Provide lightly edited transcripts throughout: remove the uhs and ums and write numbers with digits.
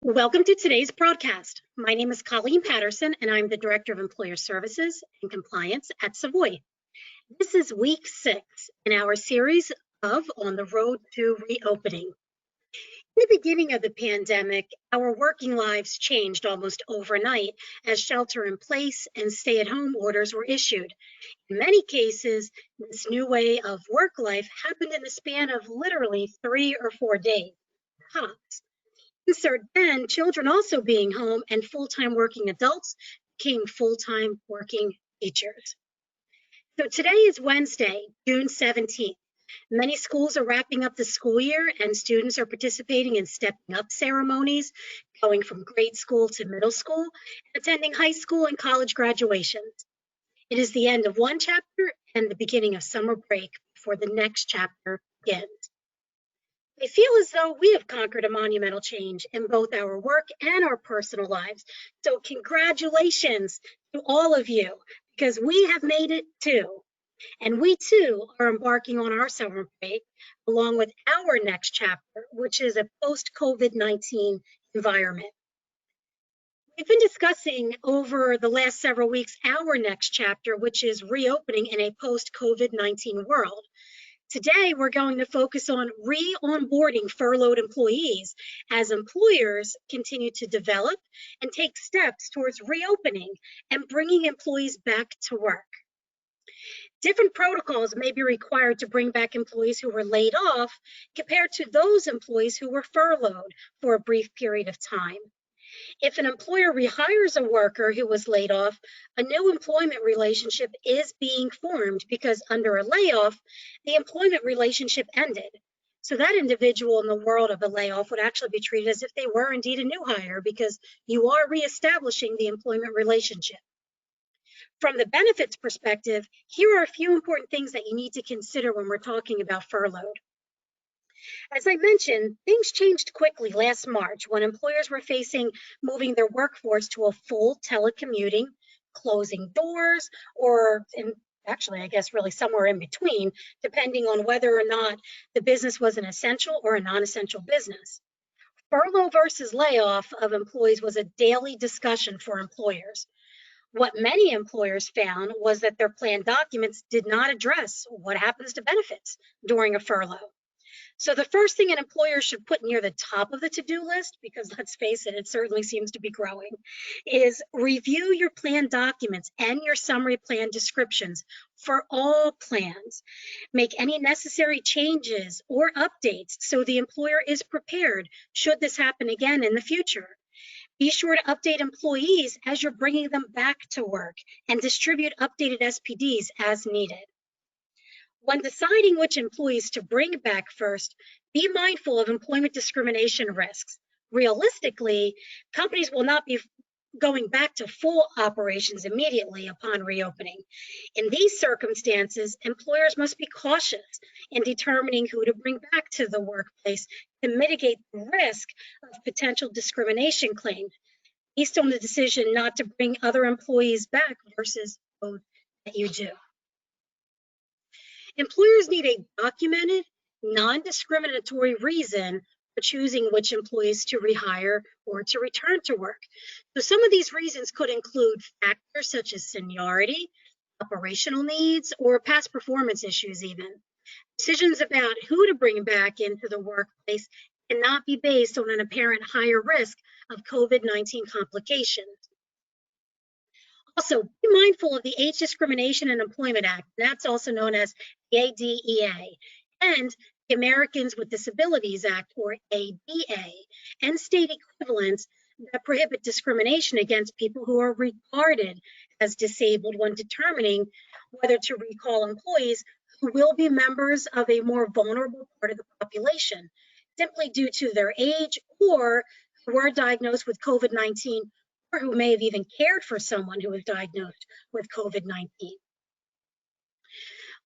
Welcome to today's broadcast. My name is Colleen Patterson, and I'm the Director of Employer Services and Compliance at Savoy. This is week 6 in our series of On the Road to Reopening. In the beginning of the pandemic, our working lives changed almost overnight as shelter-in-place and stay-at-home orders were issued. In many cases, this new way of work life happened in the span of literally 3 or 4 days, tops. Insert then children also being home and full-time working adults became full-time working teachers. So today is Wednesday, June 17th. Many schools are wrapping up the school year and students are participating in stepping up ceremonies, going from grade school to middle school, and attending high school and college graduations. It is the end of one chapter and the beginning of summer break before the next chapter begins. I feel as though we have conquered a monumental change in both our work and our personal lives. So congratulations to all of you, because we have made it too. And we too are embarking on our summer break along with our next chapter, which is a post-COVID-19 environment. We've been discussing over the last several weeks our next chapter, which is reopening in a post-COVID-19 world. Today, we're going to focus on re-onboarding furloughed employees as employers continue to develop and take steps towards reopening and bringing employees back to work. Different protocols may be required to bring back employees who were laid off compared to those employees who were furloughed for a brief period of time. If an employer rehires a worker who was laid off, a new employment relationship is being formed because under a layoff, the employment relationship ended. So that individual in the world of a layoff would actually be treated as if they were indeed a new hire because you are reestablishing the employment relationship. From the benefits perspective, here are a few important things that you need to consider when we're talking about furloughed. As I mentioned, things changed quickly last March when employers were facing moving their workforce to a full telecommuting, closing doors, or actually, I guess really somewhere in between, depending on whether or not the business was an essential or a non-essential business. Furlough versus layoff of employees was a daily discussion for employers. What many employers found was that their plan documents did not address what happens to benefits during a furlough. So the first thing an employer should put near the top of the to-do list, because let's face it, it certainly seems to be growing, is review your plan documents and your summary plan descriptions for all plans. Make any necessary changes or updates so the employer is prepared should this happen again in the future. Be sure to update employees as you're bringing them back to work and distribute updated SPDs as needed. When deciding which employees to bring back first, be mindful of employment discrimination risks. Realistically, companies will not be going back to full operations immediately upon reopening. In these circumstances, employers must be cautious in determining who to bring back to the workplace to mitigate the risk of potential discrimination claims based on the decision not to bring other employees back versus those that you do. Employers need a documented, non-discriminatory reason for choosing which employees to rehire or to return to work. So some of these reasons could include factors such as seniority, operational needs, or past performance issues even. Decisions about who to bring back into the workplace cannot be based on an apparent higher risk of COVID-19 complications. Also, be mindful of the Age Discrimination and Employment Act, and that's also known as the ADEA, and the Americans with Disabilities Act, or ADA, and state equivalents that prohibit discrimination against people who are regarded as disabled when determining whether to recall employees who will be members of a more vulnerable part of the population, simply due to their age or who were diagnosed with COVID-19 or who may have even cared for someone who was diagnosed with COVID-19.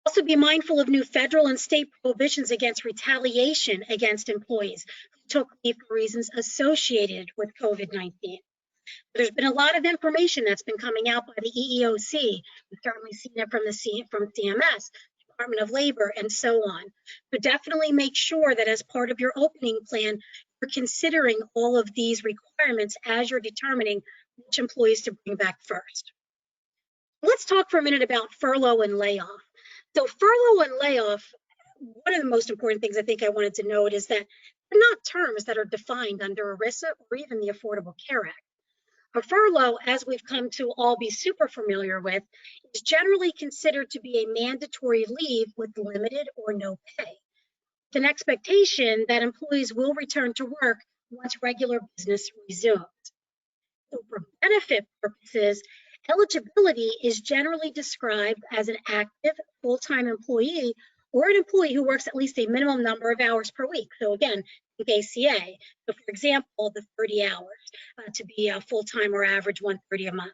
Also be mindful of new federal and state prohibitions against retaliation against employees who took leave for reasons associated with COVID-19. There's been a lot of information that's been coming out by the EEOC. We've certainly seen it from CMS, Department of Labor, and so on. But definitely make sure that as part of your opening plan, you're considering all of these requirements as you're determining which employees to bring back first. Let's talk for a minute about furlough and layoff. So furlough and layoff, one of the most important things I think I wanted to note is that they're not terms that are defined under ERISA or even the Affordable Care Act. A furlough, as we've come to all be super familiar with, is generally considered to be a mandatory leave with limited or no pay, with an expectation that employees will return to work once regular business resumes. So for benefit purposes, eligibility is generally described as an active full-time employee or an employee who works at least a minimum number of hours per week. So again, think ACA. So for example, the 30 hours to be a full-time or average 130 a month.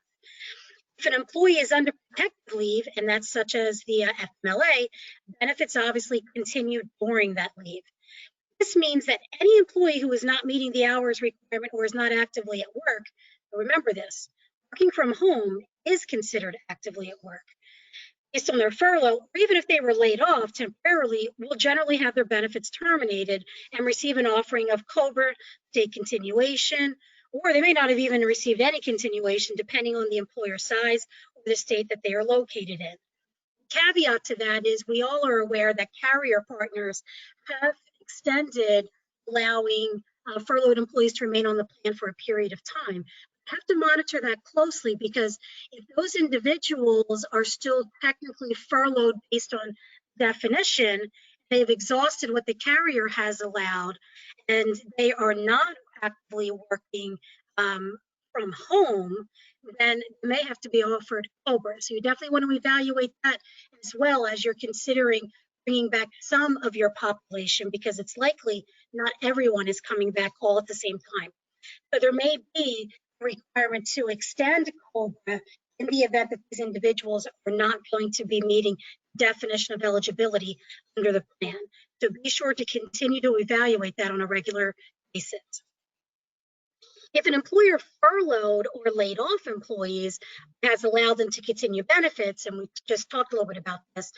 If an employee is under protective leave, and that's such as the FMLA, benefits obviously continue during that leave. This means that any employee who is not meeting the hours requirement or is not actively at work, remember this, working from home is considered actively at work. Based on their furlough, or even if they were laid off temporarily, will generally have their benefits terminated and receive an offering of COBRA, state continuation, or they may not have even received any continuation depending on the employer size or the state that they are located in. Caveat to that is we all are aware that carrier partners have extended allowing furloughed employees to remain on the plan for a period of time. Have to monitor that closely, because if those individuals are still technically furloughed based on definition, they've exhausted what the carrier has allowed, and they are not actively working from home, then they may have to be offered COBRA. So you definitely want to evaluate that as well as you're considering bringing back some of your population, because it's likely not everyone is coming back all at the same time. So there may be a requirement to extend COBRA in the event that these individuals are not going to be meeting definition of eligibility under the plan. So be sure to continue to evaluate that on a regular basis. If an employer furloughed or laid off employees has allowed them to continue benefits, and we just talked a little bit about this,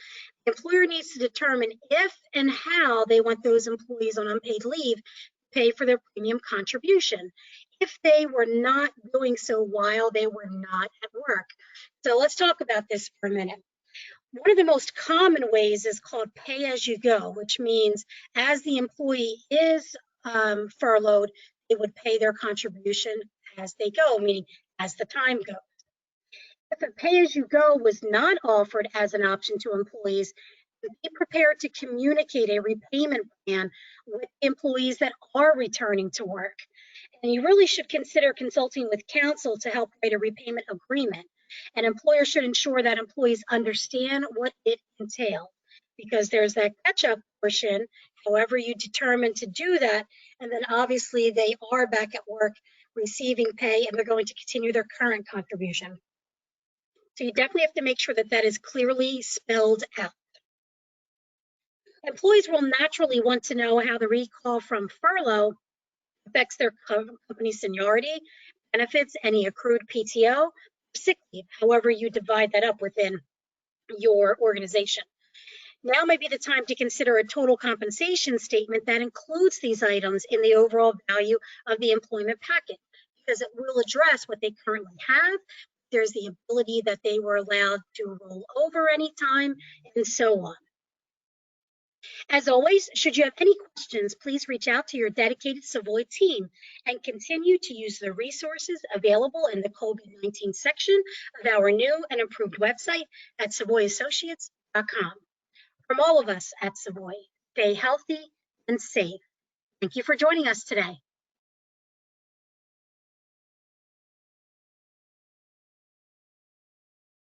the employer needs to determine if and how they want those employees on unpaid leave to pay for their premium contribution if they were not doing so while they were not at work. So let's talk about this for a minute. One of the most common ways is called pay as you go, which means as the employee is furloughed, they would pay their contribution as they go, meaning as the time goes. If a pay-as-you-go was not offered as an option to employees, be prepared to communicate a repayment plan with employees that are returning to work. And you really should consider consulting with counsel to help write a repayment agreement. An employer should ensure that employees understand what it entails, because there's that catch-up portion, however you determine to do that, and then obviously they are back at work receiving pay and they're going to continue their current contribution. So you definitely have to make sure that that is clearly spelled out. Employees will naturally want to know how the recall from furlough affects their company seniority, benefits, any accrued PTO, sick leave, however you divide that up within your organization. Now may be the time to consider a total compensation statement that includes these items in the overall value of the employment package, because it will address what they currently have. There's the ability that they were allowed to roll over anytime, and so on. As always, should you have any questions, please reach out to your dedicated Savoy team and continue to use the resources available in the COVID-19 section of our new and improved website at savoyassociates.com. From all of us at Savoy, stay healthy and safe. Thank you for joining us today.